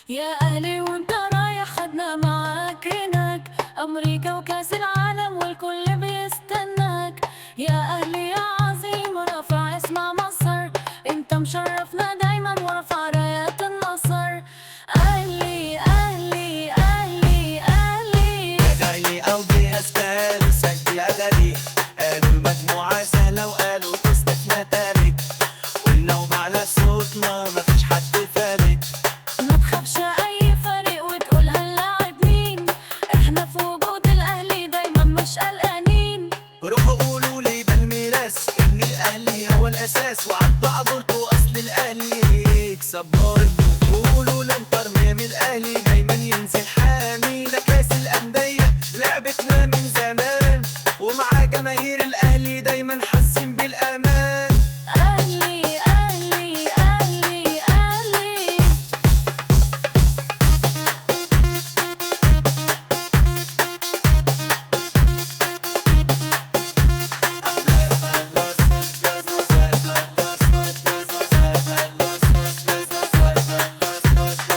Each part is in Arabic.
يا أهلي وانت رايح خدنا معاك هناك أمريكا وكأس العالم والكل بيستناك. يا أهلي يا عظيم ورافع اسم مصر، انت مشرفنا دايما ورفع رايات النصر. أهلي أهلي أهلي أهلي. يا غالي قلبي أسبال وسجل أغاني، قالوا المجموعة سهلة وقالوا تستثنى تالت، قلنا ومعلى صوتنا مفيش حد فارق. ما تخافش أي فريق وتقول هنلاعب مين، احنا في وجود الأهلي دايما مش قلقانين. روحوا قولوا لي بالميراث إن الأهلي هو الأساس، وعدوا عبركوا أصل الأهلي يكسب برضه. قولوا لانتر ميامي الأهلي دايما ينزل حامي، ده كاس الأندية لعبتنا من زمان، ومع جماهير الأهلي دايما حاسين بالأمان. أهلي أهلي أهلي أهلي.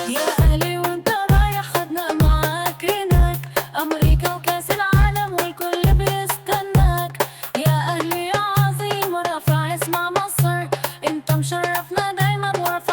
يا أهلي وانت رايح خدنا معاك هناك أمريكا وكأس العالم والكل بيستناك. يا أهلي يا عظيم ورافع اسم مصر، انت مشرفنا دايما ورافع